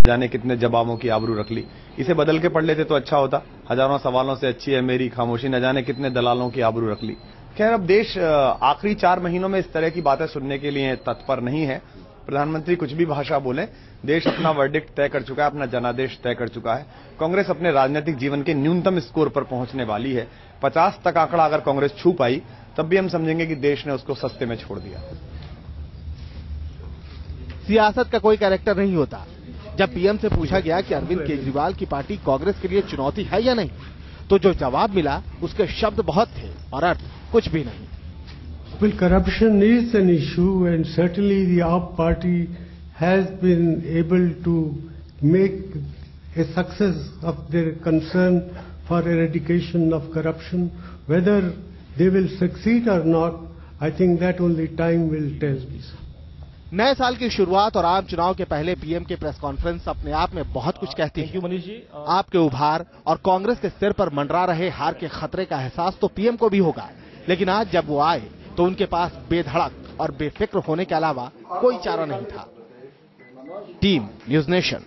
जाने कितने जवाबों की आबरू रख ली। इसे बदल के पढ़ लेते तो अच्छा होता। हजारों सवालों से अच्छी है मेरी खामोशी, न जाने कितने दलालों की आबरू रख ली। खैर, अब देश आखिरी 4 महीनों में इस तरह की बातें सुनने के लिए तत्पर नहीं है। प्रधानमंत्री कुछ भी भाषा बोले, देश अपना वर्डिक्ट तय कर चुका है, अपना जनादेश तय कर चुका है। कांग्रेस अपने राजनीतिक जीवन के न्यूनतम स्कोर पर पहुंचने वाली है। 50 तक आंकड़ा अगर कांग्रेस छू पाई तब भी हम समझेंगे कि देश ने उसको सस्ते में छोड़ दिया। सियासत का कोई कैरेक्टर नहीं होता। जब पीएम से पूछा गया कि अरविंद केजरीवाल की पार्टी कांग्रेस के लिए चुनौती है या नहीं, तो जो जवाब मिला उसके शब्द बहुत थे और अर्थ कुछ भी नहीं। Well, corruption is an issue, and certainly the AAP party has been able to make a success of their concern for eradication of corruption. Whether they will succeed or not, I think that only time will tell. नए साल की शुरुआत और आम चुनाव के पहले PM के प्रेस कॉन्फ्रेंस अपने आप में बहुत कुछ कहती है। मनीष जी, आपके उभार और कांग्रेस के सिर पर मंडरा रहे हार के खतरे का एहसास तो पीएम को भी होगा, लेकिन आज जब वो आए तो उनके पास बेधड़क और बेफिक्र होने के अलावा कोई चारा नहीं था। Team news nation.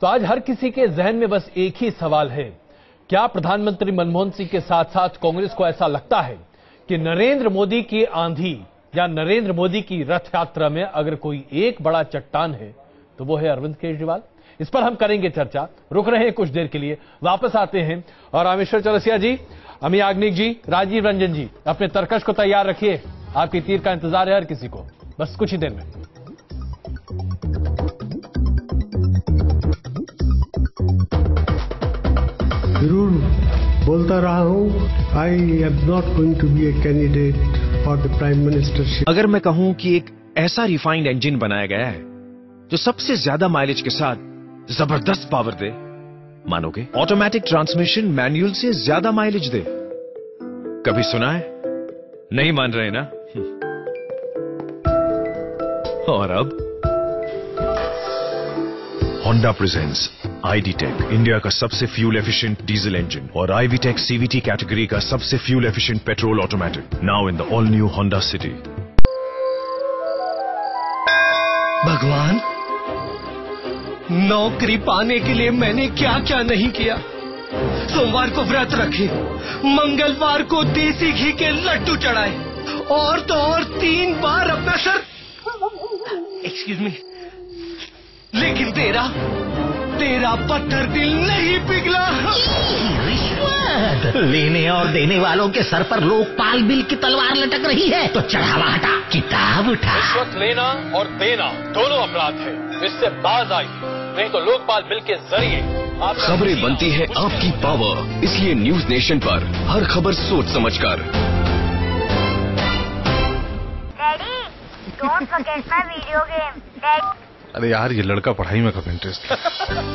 तो आज हर किसी के जहन में बस एक ही सवाल है, क्या प्रधानमंत्री मनमोहन सिंह के साथ साथ कांग्रेस को ऐसा लगता है कि नरेंद्र मोदी की आंधी या नरेंद्र मोदी की रथ यात्रा में अगर कोई एक बड़ा चट्टान है तो वो है अरविंद केजरीवाल? इस पर हम करेंगे चर्चा। रुक रहे हैं कुछ देर के लिए, वापस आते हैं। और रामेश्वर चौरसिया जी, अमी याग्निक जी, राजीव रंजन जी, अपने तर्कश को तैयार रखिए। आपकी तीर का इंतजार है हर किसी को, बस कुछ ही देर में। जरूर बोलता रहा हूं, I am not going to be a candidate for the prime ministership. अगर मैं कहूं कि एक ऐसा रिफाइंड इंजन बनाया गया है जो सबसे ज्यादा माइलेज के साथ जबरदस्त पावर दे, मानोगे? ऑटोमेटिक ट्रांसमिशन मैनुअल से ज्यादा माइलेज दे। कभी सुना है? नहीं मान रहे ना? और अब Honda presents ID.Tech, इंडिया का सबसे फ्यूल एफिशिएंट डीजल इंजन, और IV.Tech CVT कैटेगरी का सबसे fuel efficient petrol automatic, now in the all new Honda City। भगवान, नौकरी पाने के लिए मैंने क्या क्या नहीं किया। सोमवार को व्रत रखे, मंगलवार को देसी घी के लड्डू चढ़ाए, और तो और 3 बार अपना सर, एक्सक्यूज मी, लेकिन तेरा पत्थर दिल नहीं पिघला। रिश्वत लेने और देने वालों के सर पर लोकपाल बिल की तलवार लटक रही है, तो चढ़ावा हटा, किताब उठा। रिश्वत लेना और देना दोनों अपराध है, इससे बाज आई, नहीं तो लोकपाल बिल के जरिए खबरें बनती है आपकी पावर, इसलिए न्यूज नेशन पर हर खबर सोच समझकर। Daddy, don't forget my video game. अरे यार, ये लड़का पढ़ाई में कब इंटरेस्ट है।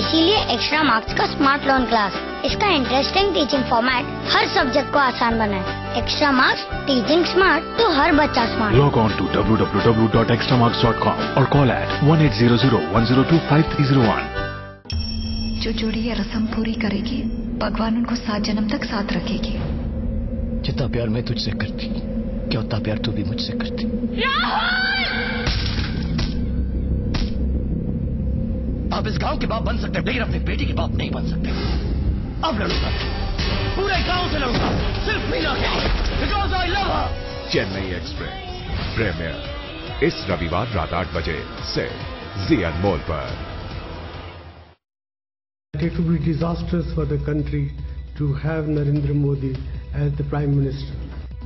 इसीलिए एक्स्ट्रा मार्क्स का स्मार्ट लर्न क्लास, इसका इंटरेस्टिंग टीचिंग फॉर्मेट हर सब्जेक्ट को आसान बनाए। एक्स्ट्रा मार्क्स, टीचिंग स्मार्ट तो हर बच्चा smart. Log on to www.extramarks.com और कॉल एट 1800-102-5301। जो जोड़ी ये रस्म पूरी करेगी, भगवान उनको 7 जन्म तक साथ रखेगी। जितना प्यार मैं तुझसे करती, क्या उतना प्यार तू भी मुझसे करती। आप इस गांव के बाप बन सकते हैं, लेकिन अपने बेटी के बाप नहीं बन सकते। अब लड़ूंगा, पूरे गांव से लड़ूंगा, सिर्फ मीना के लिए, because I love her. Chennai Express premier इस रविवार रात 8 बजे से जी अनमोल पर। It would be disastrous for the country to have Narendra Modi as the Prime Minister.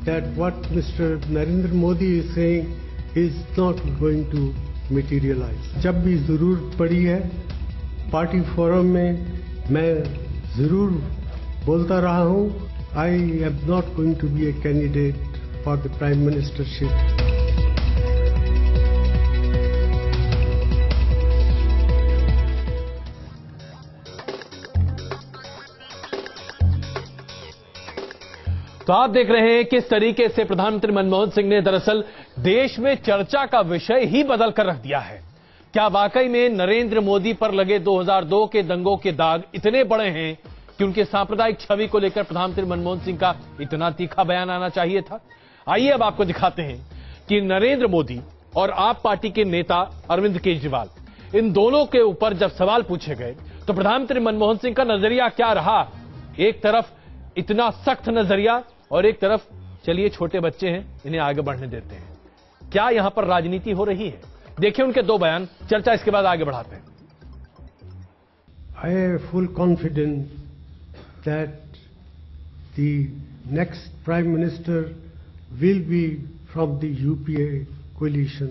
That what Mr. Narendra Modi is saying is not going to materialize. जब भी जरूरत पड़ी है पार्टी फोरम में मैं जरूर बोलता रहा हूं, I am not going to be a candidate for the Prime Ministership. तो आप देख रहे हैं किस तरीके से प्रधानमंत्री मनमोहन सिंह ने दरअसल देश में चर्चा का विषय ही बदल कर रख दिया है। क्या वाकई में नरेंद्र मोदी पर लगे 2002 के दंगों के दाग इतने बड़े हैं कि उनके सांप्रदायिक छवि को लेकर प्रधानमंत्री मनमोहन सिंह का इतना तीखा बयान आना चाहिए था? आइए अब आपको दिखाते हैं कि नरेंद्र मोदी और आप पार्टी के नेता अरविंद केजरीवाल इन दोनों के ऊपर जब सवाल पूछे गए तो प्रधानमंत्री मनमोहन सिंह का नजरिया क्या रहा? एक तरफ इतना सख्त नजरिया और एक तरफ चलिए छोटे बच्चे हैं, इन्हें आगे बढ़ने देते हैं। क्या यहां पर राजनीति हो रही है? देखिए उनके दो बयान, चर्चा इसके बाद आगे बढ़ाते हैं। I have full confidence that the next Prime Minister will be from the UPA coalition,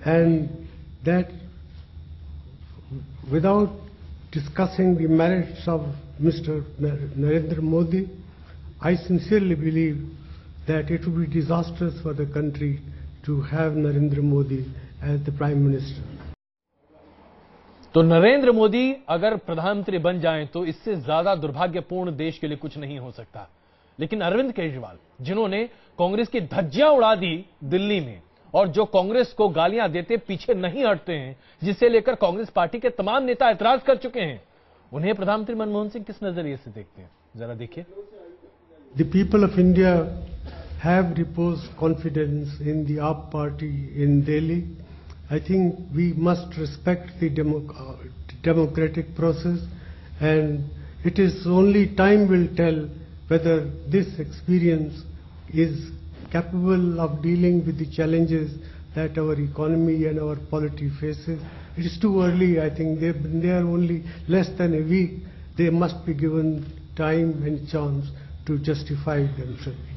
and that without discussing the merits of Mr. Narendra Modi, I sincerely believe that it would be disastrous for the country to have Narendra Modi as the Prime Minister. तो नरेंद्र मोदी अगर प्रधानमंत्री बन जाएं तो इससे ज्यादा दुर्भाग्यपूर्ण देश के लिए कुछ नहीं हो सकता। लेकिन अरविंद केजरीवाल, जिन्होंने कांग्रेस की धज्जियां उड़ा दी दिल्ली में और जो कांग्रेस को गालियां देते पीछे नहीं हटते हैं, जिसे लेकर कांग्रेस पार्टी के तमाम नेता ऐतराज कर चुके हैं, उन्हें प्रधानमंत्री मनमोहन सिंह किस नजरिए से देखते हैं, जरा देखिए। The people of India have reposed confidence in the AAP party in Delhi. I think we must respect the democratic process, and it is only time will tell whether this experience is capable of dealing with the challenges that our economy and our polity faces. It is too early. I think they are only less than a week. They must be given time and chance to justify themselves.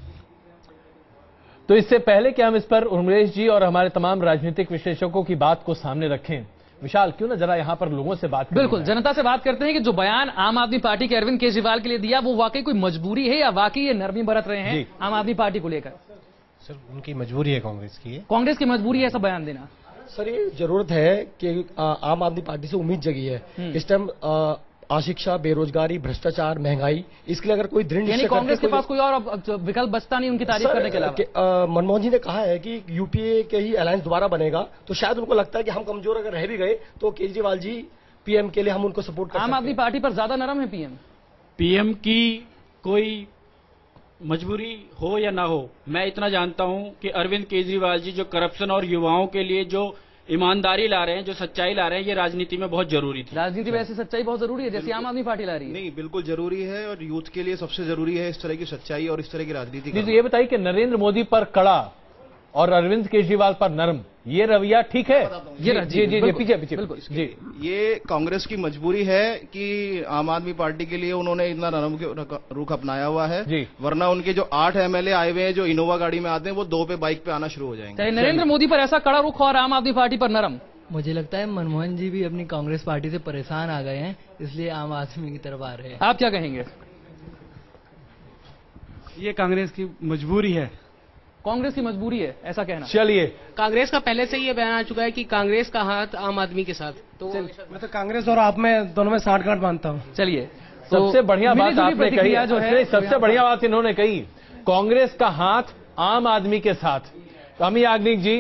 तो इससे पहले कि हम इस पर उमेश जी और हमारे तमाम राजनीतिक विश्लेषकों की बात को सामने रखें, विशाल क्यों ना जरा यहां पर लोगों से बात करें। बिल्कुल, जनता से बात करते हैं कि जो बयान आम आदमी पार्टी के अरविंद केजरीवाल के लिए दिया वो वाकई कोई मजबूरी है या वाकई ये नरमी बरत रहे हैं आम आदमी पार्टी को लेकर? सर, उनकी मजबूरी है, कांग्रेस की है। कांग्रेस की मजबूरी है ऐसा बयान देना? सर, ये जरूरत है कि आम आदमी पार्टी से उम्मीद जगी है। इस टाइम अशिक्षा, बेरोजगारी, भ्रष्टाचार, महंगाई, इसके लिए अगर कोई दृढ़ निश्चय कांग्रेस के पास कोई और विकल्प बचता नहीं उनकी तारीफ करने के अलावा। मनमोहन जी ने कहा है कि यूपीए के ही अलायंस दोबारा बनेगा, तो शायद उनको लगता है कि हम कमजोर अगर रह भी गए तो केजरीवाल जी पीएम के लिए हम उनको सपोर्ट कर सकते हैं। आम आदमी पार्टी पर ज्यादा नरम है पीएम की कोई मजबूरी हो या ना हो, मैं इतना जानता हूं कि अरविंद केजरीवाल जी जो करप्शन और युवाओं के लिए जो ईमानदारी ला रहे हैं, जो सच्चाई ला रहे हैं, ये राजनीति में बहुत जरूरी थी। राजनीति में ऐसी सच्चाई बहुत जरूरी है जैसे आम आदमी पार्टी ला रही है। नहीं, बिल्कुल जरूरी है और यूथ के लिए सबसे जरूरी है इस तरह की सच्चाई और इस तरह की राजनीति। तो ये बताइए कि नरेंद्र मोदी पर कड़ा और अरविंद केजरीवाल पर नरम, ये रवैया ठीक है? जी पीछे बिल्कुल जी। ये कांग्रेस की मजबूरी है कि आम आदमी पार्टी के लिए उन्होंने इतना नरम रुख अपनाया हुआ है, वरना उनके जो 8 एमएलए आए हुए हैं जो इनोवा गाड़ी में आते हैं वो 2 पे बाइक पे आना शुरू हो जाएंगे। नरेंद्र मोदी पर ऐसा कड़ा रुख और आम आदमी पार्टी पर नरम? मुझे लगता है मनमोहन जी भी अपनी कांग्रेस पार्टी से परेशान आ गए हैं, इसलिए आम आदमी की तरफ आ रहे हैं। आप क्या कहेंगे? ये कांग्रेस की मजबूरी है। कांग्रेस की मजबूरी है ऐसा कहना? चलिए, कांग्रेस का पहले से ये बयान आ चुका है कि कांग्रेस का हाथ आम आदमी के साथ, तो मैं तो कांग्रेस और आप में दोनों में 60 गांठ मानता हूँ। चलिए, सबसे बढ़िया बात आपने कही जो है, सबसे बढ़िया बात इन्होंने कही, कांग्रेस का हाथ आम आदमी के साथ। अमी याग्निक जी,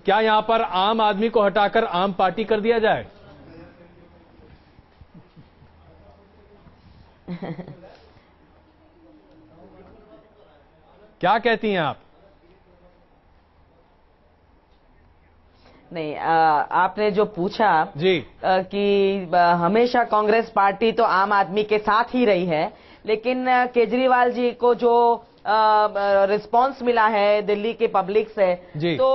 क्या यहां पर आम आदमी को हटाकर आम पार्टी कर दिया जाए? क्या कहती हैं आप? नहीं, आपने जो पूछा जी कि हमेशा कांग्रेस पार्टी तो आम आदमी के साथ ही रही है, लेकिन केजरीवाल जी को जो रिस्पांस मिला है दिल्ली के पब्लिक से, तो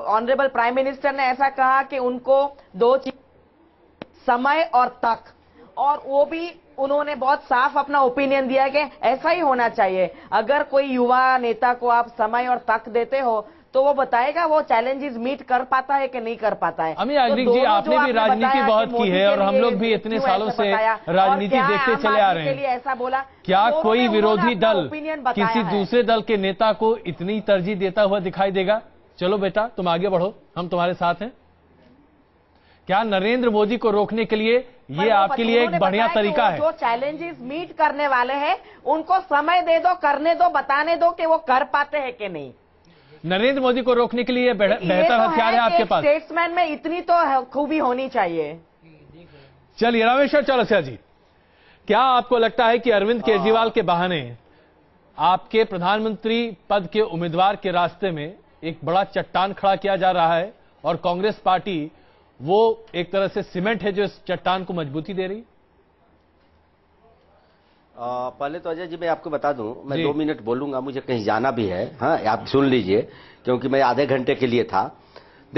ऑनरेबल प्राइम मिनिस्टर ने ऐसा कहा कि उनको 2 चीज, समय और तक, और वो भी उन्होंने बहुत साफ अपना ओपिनियन दिया कि ऐसा ही होना चाहिए। अगर कोई युवा नेता को आप समय और तक देते हो तो वो बताएगा वो चैलेंजेस मीट कर पाता है कि नहीं कर पाता है। अमी याग्निक जी, आपने भी राजनीति बहुत की है और हम लोग भी इतने सालों से राजनीति देखते चले आ रहे हैं। ऐसा बोला, क्या कोई विरोधी दल किसी दूसरे दल के नेता को इतनी तरजीह देता हुआ दिखाई देगा? चलो बेटा, तुम आगे बढ़ो, हम तुम्हारे साथ हैं। क्या नरेंद्र मोदी को रोकने के लिए ये आपके लिए एक बढ़िया तरीका है? जो चैलेंजेस मीट करने वाले हैं उनको समय दे दो, करने दो, बताने दो कि वो कर पाते हैं कि नहीं। नरेंद्र मोदी को रोकने के लिए बेहतर हथियार है आपके पास। स्टेट्समैन में इतनी तो खूबी होनी चाहिए। चलिए, रामेश्वर चौरसिया जी, क्या आपको लगता है कि अरविंद केजरीवाल के बहाने आपके प्रधानमंत्री पद के उम्मीदवार के रास्ते में एक बड़ा चट्टान खड़ा किया जा रहा है और कांग्रेस पार्टी वो एक तरह से सीमेंट है जो इस चट्टान को मजबूती दे रही? पहले तो अजय जी मैं आपको बता दूं, मैं 2 मिनट बोलूंगा, मुझे कहीं जाना भी है। हाँ, आप सुन लीजिए, क्योंकि मैं आधे घंटे के लिए था।